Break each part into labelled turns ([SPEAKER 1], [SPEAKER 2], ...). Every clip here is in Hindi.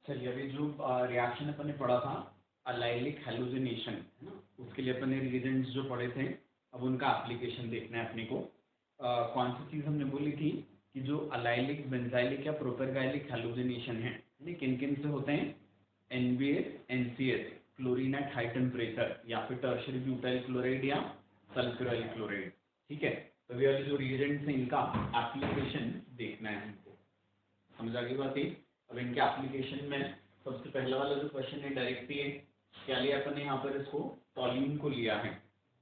[SPEAKER 1] चलिए अभी जो रिएक्शन अपन ने पढ़ा था अलाइलिक हैलोजिनेशन है ना, उसके लिए अपन ने रिएजेंट्स जो पढ़े थे अब उनका एप्लीकेशन देखना है अपने को। कौन सी चीज़ हमने बोली थी कि जो अलाइलिक बेंजाइलिक या प्रोपेरगाइलिक हैलोजिनेशन है किन किन से होते हैं, NBS NCS chlorine at high temperature या फिर टर्शियरी ब्यूटाइल क्लोराइड या सल्फ्यूराइल क्लोराइड। ठीक है, तो ये वाले जो रिएजेंट्स हैं इनका एप्लीकेशन देखना है हमको। समझ आ गई बात है। अब इनके एप्लीकेशन में सबसे पहला वाला जो क्वेश्चन है डायरेक्टली है, क्या लिया अपन ने यहाँ पर, इसको टॉल्यून को लिया है।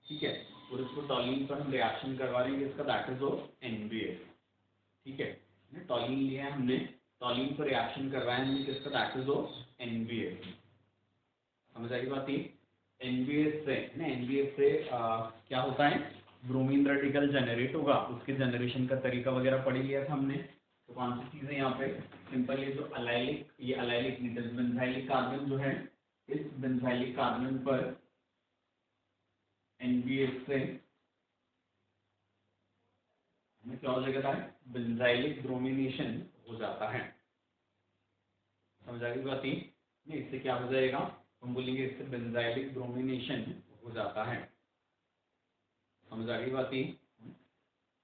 [SPEAKER 1] ठीक है, और इसको टॉल्यून पर हम रिएक्शन करवा रहे हैं जिसका दैट इज ऑफ NBS। ठीक है, टॉल्यून लिया है हमने, टॉल्यून पर रिएक्शन करवाया हमने जिसका दैट इज ऑफ NBS। समझ आई बात है। NBS से क्या होता है, ब्रोमीन रेडिकल जनरेट होगा, उसके जनरेशन का तरीका वगैरह पढ़ लिया था हमने। तो कौन सी चीज़ें यहाँ पे सिंपल, ये जो अलाइलिक, ये अलाइलिक नहीं बेंजाइलिक कार्बन जो है, इस बेंजाइलिक कार्बन पर NBS से क्या हो जाएगा, बेंजाइलिक ब्रोमिनेशन हो जाता है। समझ आ गई बात है। नहीं, इससे क्या हो जाएगा, हम बोलेंगे इससे बेंजाइलिक ब्रोमिनेशन हो जाता है। समझ आ गई बात है।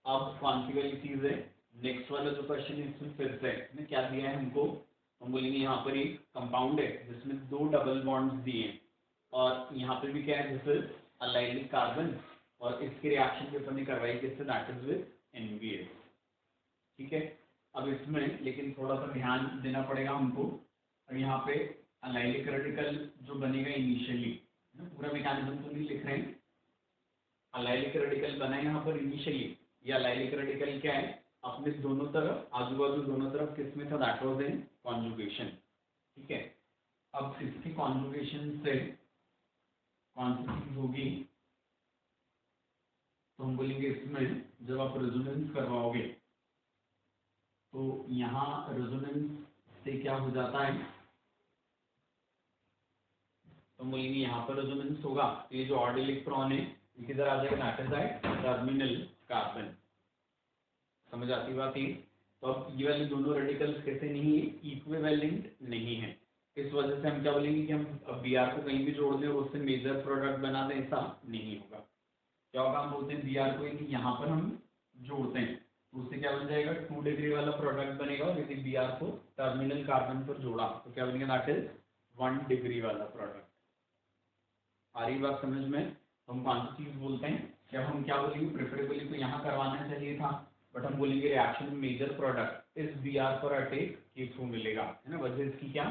[SPEAKER 1] अब कौन सी वाली चीज है, नेक्स्ट वाला जो क्वेश्चन है इसमें फिर से क्या दिया है हमको, हम बोलेंगे यहाँ पर एक कंपाउंड है जिसमें 2 डबल बॉन्ड्स दिए हैं और यहाँ पे भी क्या है, जैसे अलाइलिक कार्बन, और इसकी रिएक्शन जो अपने करवाई किससे, दैट इज विद NBS। ठीक है, अब इसमें लेकिन थोड़ा सा ध्यान देना पड़ेगा हमको। और यहाँ पे अलाइलिक रेडिकल जो बनेगा इनिशियली, पूरा मैकेनिज्म तो नहीं लिख रहे हैं, अलाइलिक रेडिकल बना है यहाँ पर इनिशियली। ये अलाइलिक रेडिकल क्या है, अपने दोनों तरफ, आजू बाजू दोनों तरफ किसमें था, दैट वाज इन कॉन्जुगेशन। ठीक है, अब इसकी कॉन्जुगेशन से कौन सी चीज होगी, तो हम बोलेंगे इसमें जब आप रेजोनेंस करवाओगे तो यहाँ रेजोनेंस से क्या हो जाता है, तो हम बोलेंगे यहाँ पर रेजोनेंस होगा, तो ये जो ऑड इलेक्ट्रॉन है किधर आ जाएगा, दैट इज टर्मिनल कार्बन। समझ आती बात है। तो अब ये वाले दोनों रेडिकल्स कैसे नहीं है, इक्विवेलेंट नहीं है। इस वजह से हम क्या बोलेंगे कि हम Br को कहीं भी जोड़ दें और उससे मेजर प्रोडक्ट बना दें, ऐसा नहीं होगा। क्या होगा, हम बोलते हैं Br को यदि यहाँ पर हम जोड़ते हैं तो उससे क्या बन जाएगा, 2 डिग्री वाला प्रोडक्ट बनेगा, और यदि Br को टर्मिनल कार्बन पर जोड़ा तो क्या बनेगा, दैट इज 1 डिग्री वाला प्रोडक्ट। आ रही बात समझ में। हम कौन सी चीज बोलते हैं, जब हम क्या बोलेंगे, प्रेफरेबली तो यहाँ करवाना चाहिए था, बट हम बोलेंगे रिएक्शन में मेजर प्रोडक्ट इस Br पर अटैक के थ्रू मिलेगा, है ना। वजह इसकी क्या,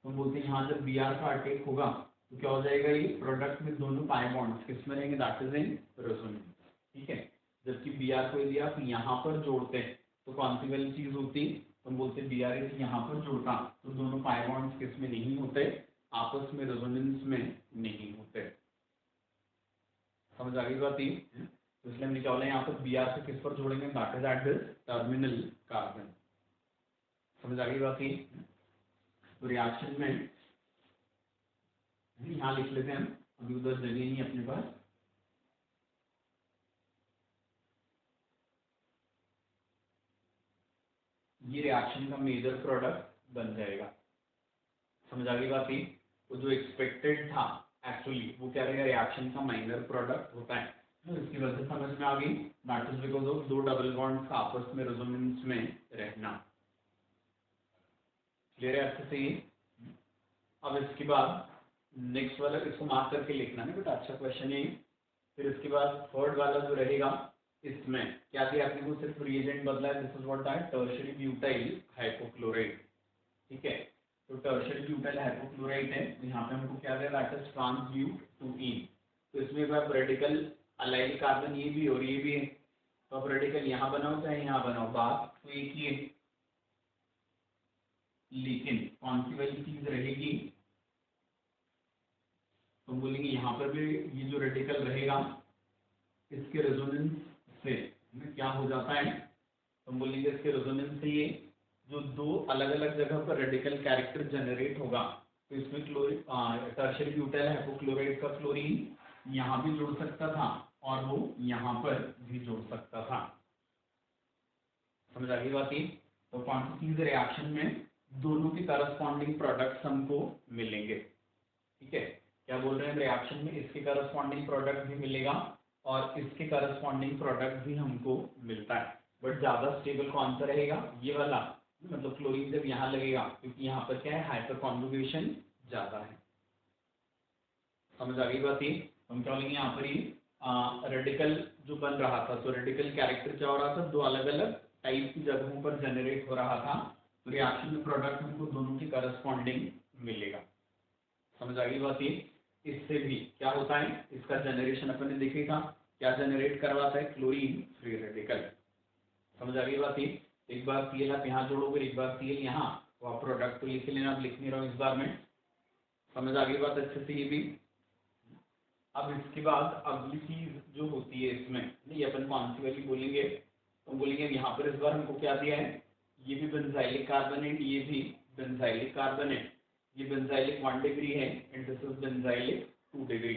[SPEAKER 1] हम बोलते हैं यहाँ जब Br का अटैक होगा तो क्या हो जाएगा, ये प्रोडक्ट में दोनों पाई बॉन्ड्स किस में रहेंगे, दैट इज इन रेजोनेंस। ठीक है, जबकि Br को यदि आप यहाँ पर जोड़ते हैं तो कौन सी वाली चीज होती, हम बोलते हैं Br यदि यहाँ पर जोड़ता तो दोनों पाई बॉन्ड्स किस में नहीं होते, आपस में रेजोनेंस में नहीं होते। समझ आ गई बात है। तो इसलिए हमने क्या बोला, यहाँ पर Br से किस पर जोड़ेंगे, that is at this terminal carbon. समझ आ गई बात है। तो रिएक्शन में यहाँ लिख लेते हैं हम, अभी उधर जगह नहीं अपने पास। ये रिएक्शन का मेजर प्रोडक्ट बन जाएगा। समझ आ गई बात है। वो जो एक्सपेक्टेड था एक्चुअली वो क्या रहेगा, रिएक्शन का माइनर प्रोडक्ट होता है। तो इसकी वजह से समझ में आ गई, that is because of 2 double bonds का आपस में रेजोनेंस में रहना। क्लियर है अच्छे से ये। अब इसके बाद नेक्स्ट वाला इसको मार्क करके लिखना है बेटा, अच्छा क्वेश्चन है। फिर इसके बाद थर्ड वाला जो रहेगा, इसमें क्या दिया आपने को, सिर्फ रिएजेंट बदला है, this is what that tertiary butyl hypochloride. ठीक है, तो टर्शियरी ब्यूटाइल हाइपोक्लोराइड है, तो यहाँ पे हमको क्या दिया, दैट इज ट्रांसब्यूट-2-ene। तो इसमें आप रेडिकल अलाइलिक कार्बन ये भी और ये भी है, तो आप रेडिकल यहाँ बनाओ चाहे यहाँ बनाओ, बात तो एक ही है। लेकिन कौन सी वाली चीज रहेगी, तो हम बोलेंगे यहाँ पर भी ये जो रेडिकल रहेगा इसके रेजोनेंस से क्या हो जाता है, तो हम बोलेंगे इसके रेजोनेंस से ये जो 2 अलग अलग जगह पर रेडिकल कैरेक्टर जनरेट होगा, तो इसमें क्लोरीन टर्शियरी ब्यूटाइल हाइपोक्लोराइड का क्लोरीन यहाँ भी जुड़ सकता था और वो यहाँ पर भी जुड़ सकता था। समझ आ गई बात है। तो कौन सी चीज रिएक्शन में दोनों के करस्पॉन्डिंग प्रोडक्ट्स हमको मिलेंगे। ठीक है, क्या बोल रहे हैं रिएक्शन में इसके करस्पॉन्डिंग प्रोडक्ट भी मिलेगा और इसके करस्पॉन्डिंग प्रोडक्ट भी हमको मिलता है। बट ज़्यादा स्टेबल कौन सा रहेगा, ये वाला, मतलब क्लोरीन जब यहाँ लगेगा क्योंकि यहाँ पर क्या है, हाइपर कॉन्जुगेशन ज़्यादा है। समझ आ गई बात ये। हम क्या लेंगे यहाँ पर ही रेडिकल जो बन रहा था, तो रेडिकल कैरेक्टर क्या हो रहा था, दो अलग अलग टाइप की जगहों पर जनरेट हो रहा था, तो रिएक्शन में प्रोडक्ट हमको दोनों के करस्पॉन्डिंग मिलेगा। समझ आ गई बात ये। इससे भी क्या होता है, इसका जनरेशन अपन ने देखा था, क्या जनरेट करवाता है, क्लोरीन फ्री रेडिकल। समझ आ गई बात ये। एक बार सीएल आप यहाँ जोड़ोगे, एक बार सीएल यहाँ, तो आप प्रोडक्ट तो लिख लेना, आप लिख नहीं रहा हूँ इस बार में। समझ आ गई बात अच्छे से ये भी। अब इसके बाद अगली चीज जो होती है इसमें, नहीं अपन कौन सी वाली बोलेंगे, तो बोलेंगे यहाँ पर इस बार हमको क्या दिया है, ये भी बेंजाइलिक कार्बोनेट, ये भी बेंजाइलिक कार्बोनेट, ये बेंजाइलिक 1 डिग्री है and this is benzylic 2 degree.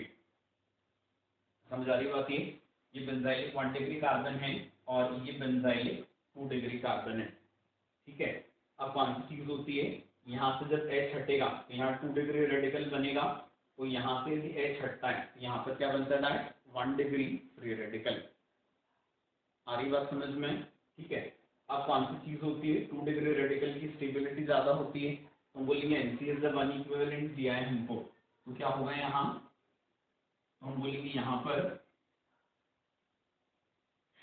[SPEAKER 1] समझ आ रही बात ये बेंजाइलिक 1 डिग्री कार्बन है और ये बेंजाइलिक 2 डिग्री कार्बन है। ठीक है, अब कौन सी चीज होती है, यहाँ से जब H हटेगा तो यहाँ 2 डिग्री रेडिकल बनेगा, तो यहाँ से यदि H हटता है तो यहाँ पर क्या बनता है, 1 डिग्री फ्री रेडिकल। आ रही बात समझ में। ठीक है, अब कौन सी चीज होती है, 2 डिग्री रेडिकल की स्टेबिलिटी ज्यादा होती है, तो बोलेंगे NCS जब अनइक्विवेलेंट दिया है हमको, तो क्या होगा यहाँ, तो हम बोलेंगे यहाँ पर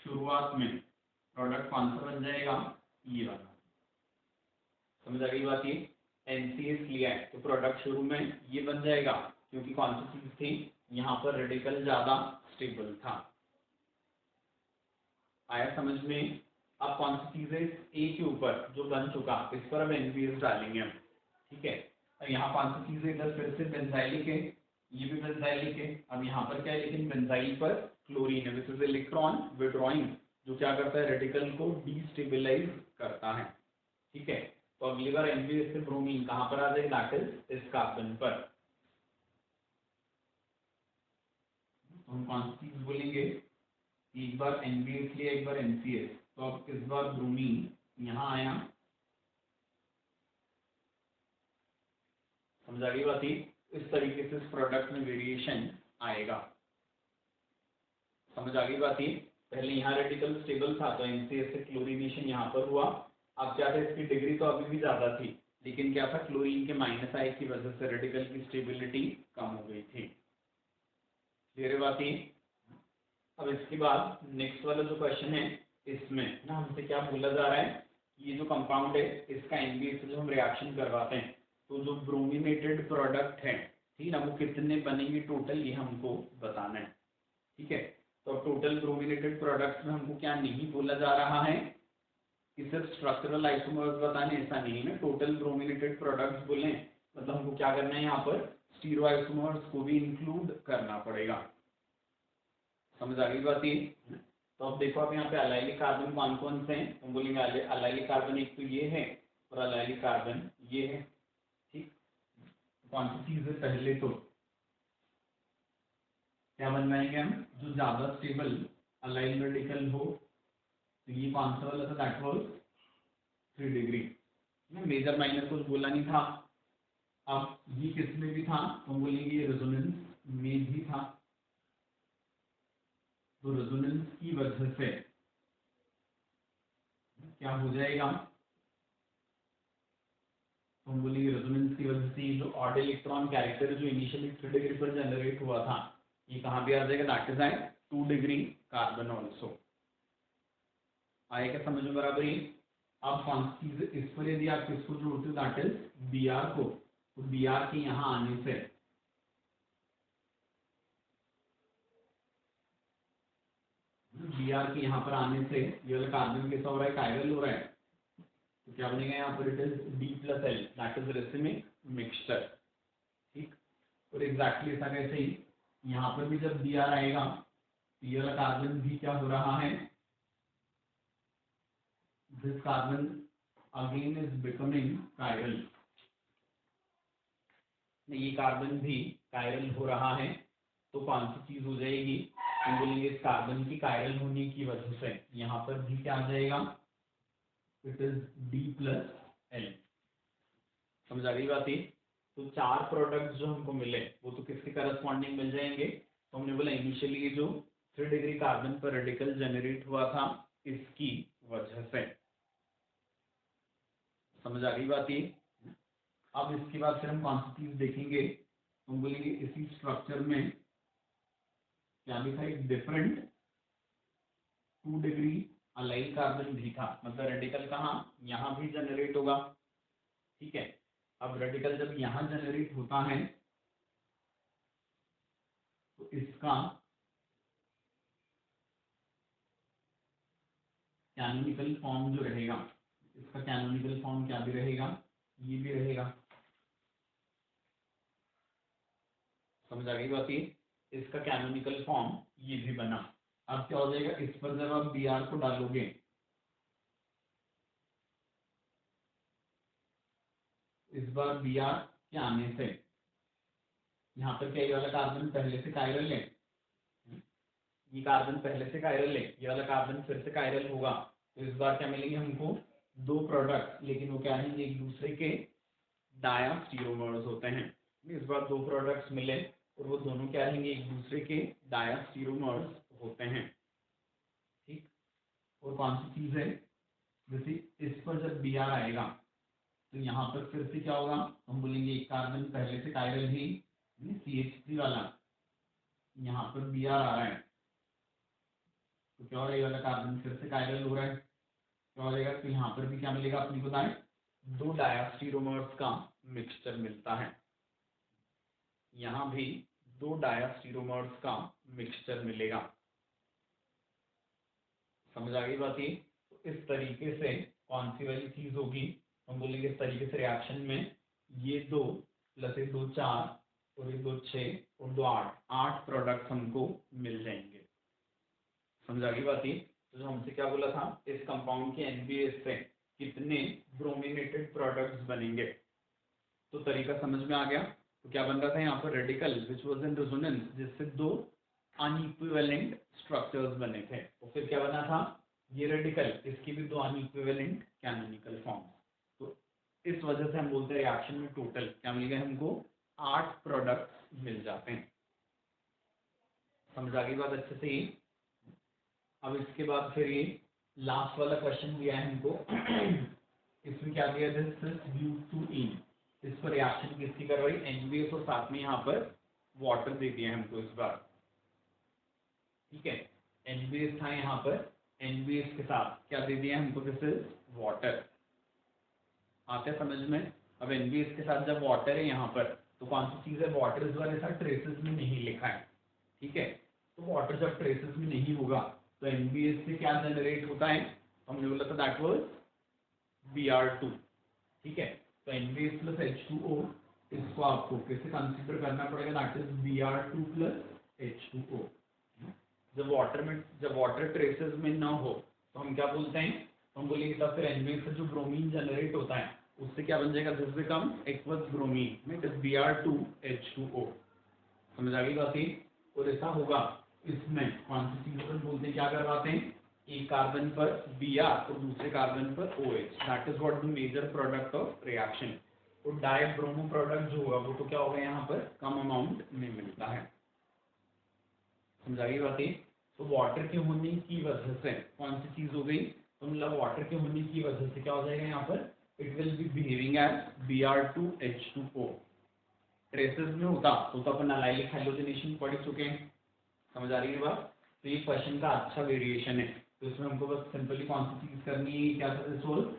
[SPEAKER 1] शुरुआत में प्रोडक्ट कौन सा बन जाएगा, ये वाला। समझ आ गई बात ये। NCS लिया है तो प्रोडक्ट शुरू में ये बन जाएगा, क्योंकि कौन सी चीज थी, यहाँ पर रेडिकल ज्यादा स्टेबल था। आया समझ में। अब कौन सी चीज है, ए के ऊपर जो बन चुका, इस पर अब NPS डालेंगे हम। ठीक है, और यहाँ कौन सी चीज है, इधर फिर से बेंजाइलिक है, ये भी बेंजाइलिक है। अब यहाँ पर क्या है, लेकिन बेंजाइल पर क्लोरीन है, विच इज इलेक्ट्रॉन विड्रॉइंग, जो क्या करता है, रेडिकल को डिस्टेबलाइज करता है। ठीक है, तो अगली बार NPS से ब्रोमीन कहाँ पर आ जाएगा, दैट इज इस कार्बन पर। तो हम कौन सी चीज बोलेंगे, एक बार NPS लिया, एक बार NCS, तो अब इस बार ब्रोमीन यहाँ आया। समझ आ गई बात ही। इस तरीके से इस प्रोडक्ट में वेरिएशन आएगा। समझ आ गई बात ही। पहले यहाँ रेडिकल स्टेबल था तो NCS से क्लोरीनेशन यहाँ पर हुआ। अब क्या था, इसकी डिग्री तो अभी भी ज्यादा थी, लेकिन क्या था, क्लोरीन के माइनस आई की वजह से रेडिकल की स्टेबिलिटी कम हो गई थी। क्लियर है बात ही। अब इसके बाद नेक्स्ट वाला जो क्वेश्चन है, इसमें ना हमसे क्या बोला जा रहा है, ये जो कंपाउंड है इसका NPS से जो हम रिएक्शन करवाते हैं, तो जो ब्रोमिनेटेड प्रोडक्ट है, ठीक ना, वो कितने बनेंगे टोटल, ये हमको बताना है। ठीक है, तो टोटल ब्रोमिनेटेड प्रोडक्ट में हमको क्या नहीं बोला जा रहा है कि सिर्फ स्ट्रक्चरल आइसोमर्स बताने, ऐसा नहीं है। टोटल ब्रोमिनेटेड प्रोडक्ट्स बोले मतलब हमको क्या करना है, यहाँ पर स्टीरो आइसोमर्स को भी इंक्लूड करना पड़ेगा। समझ आ गई बात ये। तो अब देखो, आप यहाँ पे अलाइलिक कार्बन कौन कौन से हैं, तो बोलेंगे अलाइलिक कार्बन एक तो ये है और अलाइलिक कार्बन ये है। ठीक, कौन सी चीज है, पहले तो क्या बनवाएंगे हम, जो ज्यादा स्टेबल अलाइल रेडिकल हो, तो ये कौन सा वाला था, that was 3 degree. Major minor कुछ बोला नहीं था। अब ये किस में भी था, तो हम बोलेंगे ये रेजोनेंस में भी था, तो रेजोनेंस की वजह से क्या हो जाएगा, तो हम बोलेंगे रेजोनेंस की वजह से ये जो ऑड इलेक्ट्रॉन कैरेक्टर जो इनिशियली 3 डिग्री पर जनरेट हुआ था, ये कहाँ पे आ जाएगा, that is at 2 degree carbon also. आएगा समझ में बराबर ही। अब कौन सी चीज, इस पर यदि आप किसको जोड़ते हो, दैट इज Br को, तो Br के यहाँ आने से Br के यहाँ पर आने से ये वाला कार्बन कैसा हो रहा है, कायरल हो रहा है, तो क्या बनेगा यहाँ पर, it is D+L, that is racemic mixture. ठीक, और एग्जैक्टली ऐसा कैसे ही यहाँ पर भी जब Br आएगा तो ये वाला कार्बन भी क्या हो रहा है, this carbon again is becoming chiral, ये कार्बन भी कायरल हो रहा है, तो कौन सी चीज हो जाएगी, हम बोलेंगे इस कार्बन की कायरल होने की वजह से यहाँ पर भी क्या आ जाएगा, इट इज D+L। समझ आ गई बात ये। तो 4 प्रोडक्ट्स जो हमको मिले वो तो किसके करस्पॉन्डिंग मिल जाएंगे, तो हमने बोला इनिशियली ये जो 3 डिग्री कार्बन पर रेडिकल जनरेट हुआ था इसकी वजह से। समझ आ गई बात ये। अब इसके बाद फिर हम कौन सी चीज देखेंगे, हम बोलेंगे इसी स्ट्रक्चर में क्या भी था, एक डिफरेंट 2 डिग्री अलाइल कार्बन भी था, मतलब रेडिकल कहाँ, यहाँ भी जनरेट होगा। ठीक है, अब रेडिकल जब यहाँ जनरेट होता है तो इसका कैनोनिकल फॉर्म जो रहेगा, इसका कैनोनिकल फॉर्म क्या भी रहेगा, ये भी रहेगा। समझ आ गई बात ये। इसका कैनोनिकल फॉर्म ये भी बना। अब क्या हो जाएगा, इस पर जब आप Br को डालोगे, इस बार Br के आने से यहाँ पर क्या, ये वाला कार्बन पहले से कायरल है, ये कार्बन पहले से कायरल है, ये वाला कार्बन फिर से कायरल होगा, तो इस बार क्या मिलेंगे हमको, 2 प्रोडक्ट, लेकिन वो क्या रहेंगे, एक दूसरे के डायास्टीरोमर्स होते हैं। इस बार 2 प्रोडक्ट्स मिले और वो दोनों क्या रहेंगे, एक दूसरे के डायास्टीरोमर्स होते हैं। ठीक, और कौन सी चीज है, जैसे इस पर जब Br आएगा तो यहाँ पर फिर से क्या होगा, हम बोलेंगे एक कार्बन पहले से कायरल ही CH3 वाला, यहाँ पर Br आ रहा है तो क्या हो रहा है, ये वाला कार्बन फिर से कायरल हो रहा है, क्या हो जाएगा, तो यहाँ पर भी क्या मिलेगा, अपनी बताएं, 2 डायास्टीरोमर्स का मिक्सचर मिलता है, यहाँ भी 2 डायास्टीरोमर्स का मिक्सचर मिलेगा। समझ आ गई बात ये। तो इस तरीके से कौन सी वाली चीज होगी, हम बोलेंगे इस तरीके से रिएक्शन में ये 2 प्लस 1 2 4 और 1 2 6 और 2 8 प्रोडक्ट हमको मिल जाएंगे। समझ आ गई बात ये। तो जो हमसे क्या बोला था, इस कंपाउंड के NBS से कितने ब्रोमिनेटेड प्रोडक्ट्स बनेंगे, तो तरीका समझ में आ गया। तो क्या बन रहा था यहाँ पर, radical which was in resonance, जिससे 2 अनइक्विवेलेंट स्ट्रक्चर्स बने थे, और फिर क्या बना था, ये रेडिकल, इसकी भी 2 अनइक्विवेलेंट कैनोनिकल फॉर्म। तो इस वजह से हम बोलते हैं रिएक्शन में टोटल क्या मिल गया हमको, 8 प्रोडक्ट्स मिल जाते हैं। समझ आ गई बात अच्छे से ही। अब इसके बाद फिर ये लास्ट वाला क्वेश्चन दिया है हमको इसमें क्या दिया, दिस ब्यूटूइन, इस पर रिएक्शन किसकी करवाई, NBS, और साथ में यहाँ पर वाटर दे दिया हमको इस बार। ठीक है, NBS था यहाँ पर, NBS के साथ क्या दे दिया हमको, दिस इज वाटर। आते समझ में। अब NBS के साथ जब वाटर है यहाँ पर, तो कौन सी चीज है, वाटर इस बार ऐसा ट्रेसेस में नहीं लिखा है। ठीक है, तो वाटर जब ट्रेसेस में नहीं होगा तो NBS से क्या जनरेट होता है, हमने बोला था दैट वाज Br2। ठीक है, तो NBS प्लस H2O, इसको आपको कैसे कंसीडर करना पड़ेगा, that is Br2 plus H2O। जब वाटर ट्रेसेस में ना हो तो हम क्या बोलते हैं, हम बोलेंगे तब फिर NBS से जो ब्रोमीन जनरेट होता है उससे क्या बन जाएगा, this become aqueous bromine, it is Br2H2O। समझ आ गई बात ये। और ऐसा होगा, इसमें कौन सी चीजों को बोलते हैं, क्या करवाते हैं, एक कार्बन पर Br और दूसरे कार्बन पर OH, that is what the major product of reaction. और डायब्रोमो प्रोडक्ट जो होगा वो तो क्या होगा, यहाँ पर कम अमाउंट में मिलता है। समझ आ गई बात ये। तो वाटर के होने की वजह से कौन सी चीज हो गई, तो मतलब वाटर के होने की वजह से क्या हो जाएगा यहाँ पर, it will be behaving as Br2H2O। Traces में होता तो अपन अलाइलिक हैलोजिनेशन पढ़ चुके हैं। समझ आ रही है बात। तो ये क्वेश्चन का अच्छा वेरिएशन है, तो इसमें हमको बस सिंपली कौन सी चीज करनी है, क्या था, सोल्व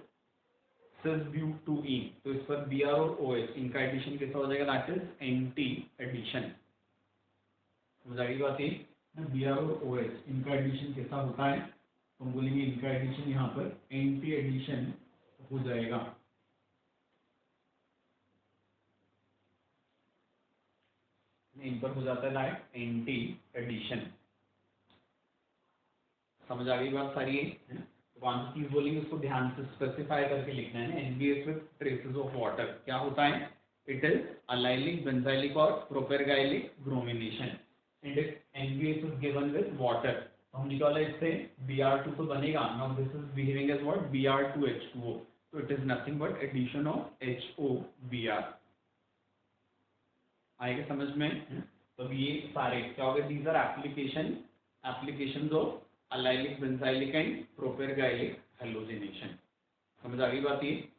[SPEAKER 1] cis-butene, तो इस पर Br और OH इनका एडिशन कैसा हो जाएगा, दैट इज एंटी एडिशन। समझ आ गई बात ये। Br और OH इनका एडिशन कैसा होता है, तो हम बोलेंगे इनका एडिशन यहाँ पर एंटी एडिशन हो जाएगा। इन पर हो जाता है लाइक एंटी एडिशन। समझ आ गई बात सारी है। तो कौन सी चीज बोलेंगे उसको ध्यान से स्पेसिफाई करके लिखना है। NBS with traces of water क्या होता है, इट इज अलाइलिक, बेंजाइलिक और propargylic bromination, and if NBS is given with water, तो हम निकाला इससे Br2 तो बनेगा। Now this is behaving as what, Br2H2O, तो it is nothing but addition of HO Br। CR। आएगा समझ में? तो ये सारे क्या हो गए? These are applications of allylic benzylic and propargylic halogenation. समझ आ गई बात? ये